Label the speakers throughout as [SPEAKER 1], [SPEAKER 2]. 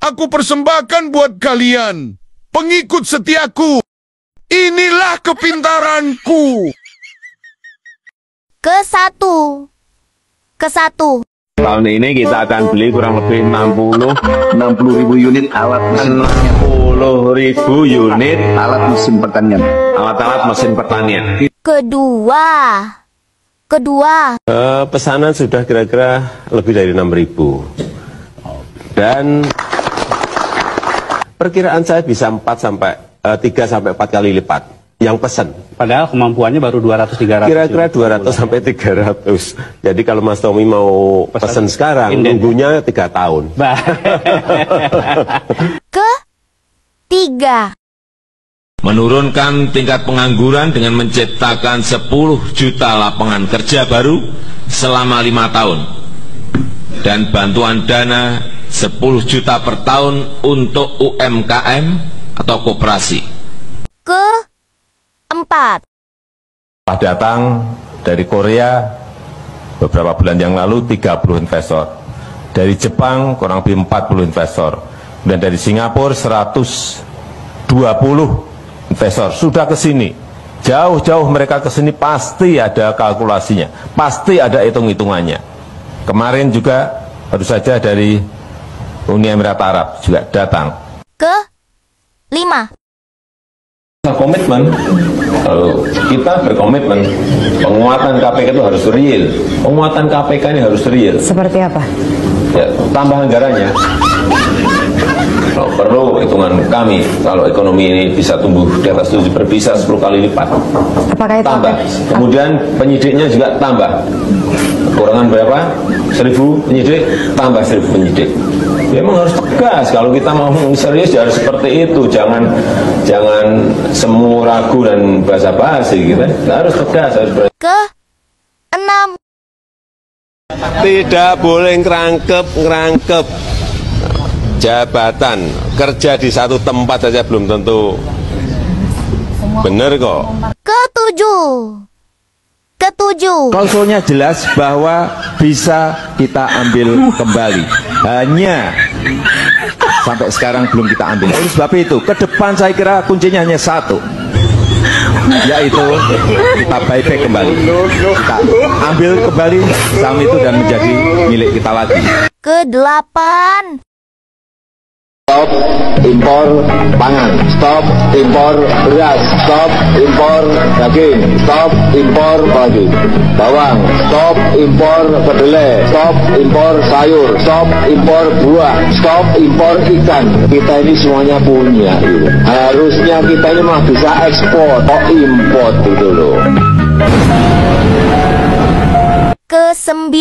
[SPEAKER 1] aku persembahkan buat kalian, pengikut setiaku. Inilah kepintaranku.
[SPEAKER 2] Ke-1.
[SPEAKER 3] Tahun ini kita akan beli kurang lebih 60.000 unit alat mesin 60.000 unit alat mesin pertanian. Alat-alat mesin pertanian.
[SPEAKER 2] Kedua.
[SPEAKER 3] Pesanan sudah kira-kira lebih dari 6.000. Dan perkiraan saya bisa 3 sampai 4 kali lipat yang pesan.
[SPEAKER 4] Padahal kemampuannya baru 200-300.
[SPEAKER 3] Kira-kira 200 sampai 300. Jadi kalau Mas Tommy mau pesan sekarang, nunggunya 3 tahun.
[SPEAKER 2] Ke-3.
[SPEAKER 5] Menurunkan tingkat pengangguran dengan menciptakan 10 juta lapangan kerja baru selama 5 tahun. Dan bantuan dana 10 juta per tahun untuk UMKM atau koperasi.
[SPEAKER 2] Ke-4.
[SPEAKER 6] Datang dari Korea beberapa bulan yang lalu 30 investor. Dari Jepang kurang lebih 40 investor. Dan dari Singapura 120 investor sudah ke sini. Jauh-jauh mereka ke sini pasti ada kalkulasinya, pasti ada hitung-hitungannya. Kemarin juga baru saja dari Uni Emirat Arab juga datang.
[SPEAKER 2] Ke-5.
[SPEAKER 6] Komitmen, kalau kita berkomitmen, penguatan KPK itu harus real. Penguatan KPK ini harus real.
[SPEAKER 7] Seperti apa?
[SPEAKER 6] Ya, tambah anggarannya. Kalau perlu hitungan kami, kalau ekonomi ini bisa tumbuh di atas 7 bisa 10 kali lipat.
[SPEAKER 7] Apakah itu
[SPEAKER 6] tambah. Kemudian penyidiknya juga tambah. Kekurangan berapa? 1.000 penyidik, tambah 1.000 penyidik. Ya, memang harus tegas. Kalau kita mau serius ya harus seperti itu. Jangan semu ragu dan basa-basi. Kita harus tegas.
[SPEAKER 2] Ke-6.
[SPEAKER 3] Tidak boleh ngerangkep jabatan. Kerja di satu tempat saja belum tentu benar kok.
[SPEAKER 2] Ke-7.
[SPEAKER 8] Klausulnya jelas bahwa bisa kita ambil kembali. Hanya sampai sekarang belum kita ambil. Oleh sebab itu, ke depan saya kira kuncinya hanya satu, yaitu kita buyback kembali. Kita ambil kembali saham itu dan menjadi milik kita lagi.
[SPEAKER 2] Ke-8.
[SPEAKER 3] Stop impor pangan, stop impor beras, stop impor daging, stop impor bawang, stop impor kedelai, stop impor sayur, stop impor buah, stop impor ikan. Kita ini semuanya punya. Harusnya kita ini mah bisa ekspor, kok impor gitu loh.
[SPEAKER 2] Ke-9.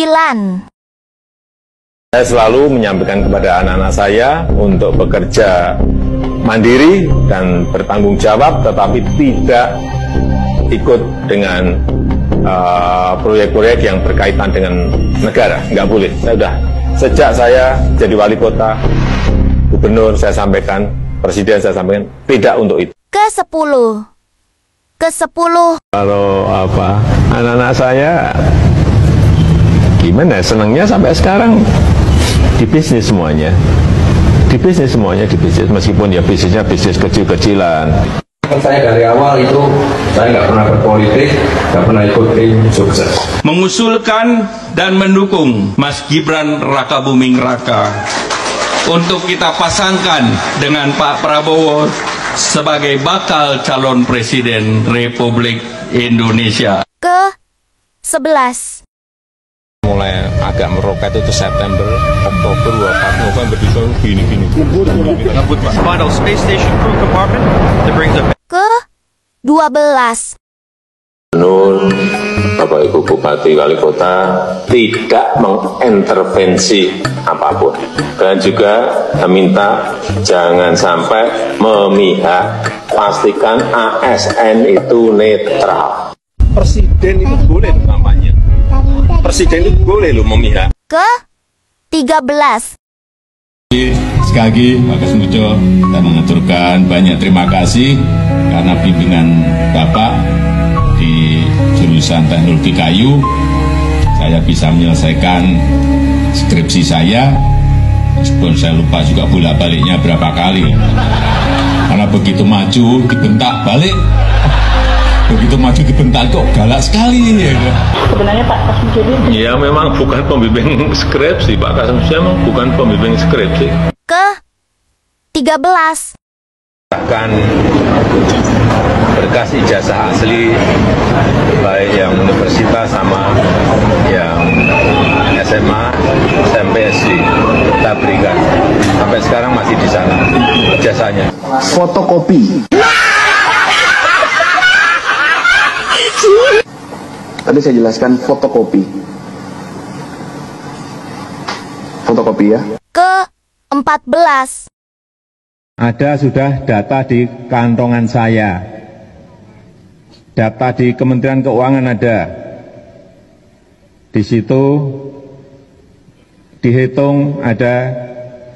[SPEAKER 6] Saya selalu menyampaikan kepada anak-anak saya untuk bekerja mandiri dan bertanggung jawab, tetapi tidak ikut dengan proyek-proyek yang berkaitan dengan negara. Nggak boleh. Sejak saya jadi wali kota, gubernur, saya sampaikan, presiden saya sampaikan, tidak untuk itu.
[SPEAKER 2] Ke-10.
[SPEAKER 6] Kalau anak-anak saya gimana, senangnya sampai sekarang di bisnis semuanya, meskipun ya bisnisnya bisnis kecil-kecilan.
[SPEAKER 9] Saya dari awal itu saya nggak pernah berpolitik, nggak pernah ikut tim sukses.
[SPEAKER 10] Mengusulkan dan mendukung Mas Gibran Rakabuming Raka untuk kita pasangkan dengan Pak Prabowo sebagai bakal calon presiden Republik Indonesia.
[SPEAKER 2] Ke-11.
[SPEAKER 6] Mulai agak meroket itu September, Oktober, November, Desember, gini.
[SPEAKER 11] Final space station crew compartment that brings up.
[SPEAKER 2] Ke-12.
[SPEAKER 6] Gubernur, Bapak Ibu Bupati, Wali Kota tidak mengintervensi apapun. Dan juga minta jangan sampai memihak, pastikan ASN itu netral. Presiden itu boleh kampanye. Presiden itu boleh lo memihak.
[SPEAKER 2] Ke-13.
[SPEAKER 12] Sekali lagi Pak Kesmujo, kita mengaturkan banyak terima kasih karena bimbingan Bapak di jurusan teknologi kayu. Saya bisa menyelesaikan skripsi saya Meskipun saya lupa juga bolak-baliknya berapa kali. Karena begitu maju dibentak balik. Begitu maju dibentak kok galak sekali ya.
[SPEAKER 7] Sebenarnya Pak Kasum Jodin
[SPEAKER 6] Ya memang bukan pembimbing skripsi, Pak Kasum memang bukan pembimbing skripsi.
[SPEAKER 2] Ke 13.
[SPEAKER 6] Bahkan berkas ijazah asli baik yang universitas sama yang SMA, SMP, SD kita berikan. Sampai sekarang masih di sana ijazahnya.
[SPEAKER 3] Fotokopi. Tadi saya jelaskan fotokopi. Fotokopi ya.
[SPEAKER 2] Ke 14.
[SPEAKER 6] Ada sudah data di kantongan saya. Data di Kementerian Keuangan ada. Di situ dihitung ada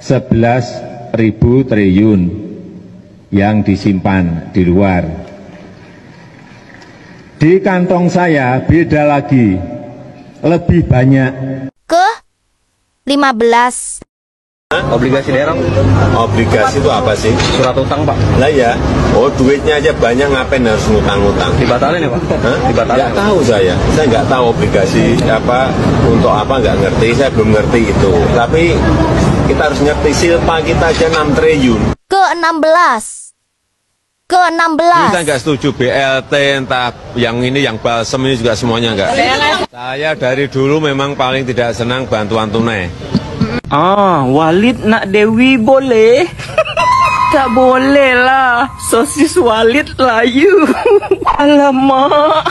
[SPEAKER 6] 11.000 triliun yang disimpan di luar. Di kantong saya beda lagi, lebih banyak.
[SPEAKER 2] Ke 15.
[SPEAKER 6] Obligasi daerah. Obligasi itu apa sih?
[SPEAKER 4] Surat utang, Pak.
[SPEAKER 6] Lah ya, oh duitnya aja banyak, ngapain harus ngutang-ngutang?
[SPEAKER 4] Dibatalin ya, Pak?
[SPEAKER 6] Hah?
[SPEAKER 4] Dibatalin.
[SPEAKER 6] Nggak tahu saya nggak tahu obligasi apa, untuk apa nggak ngerti, saya belum ngerti itu. Tapi kita harus ngerti silpa kita aja 6 triliun.
[SPEAKER 2] Ke 16. Ke 16.
[SPEAKER 6] Kita nggak setuju BLT, entah yang ini, yang balsem ini juga semuanya nggak. Saya dari dulu memang paling tidak senang bantuan tunai.
[SPEAKER 7] Walid nak Dewi boleh? Tak boleh lah. Sosis Walid layu. Alamak.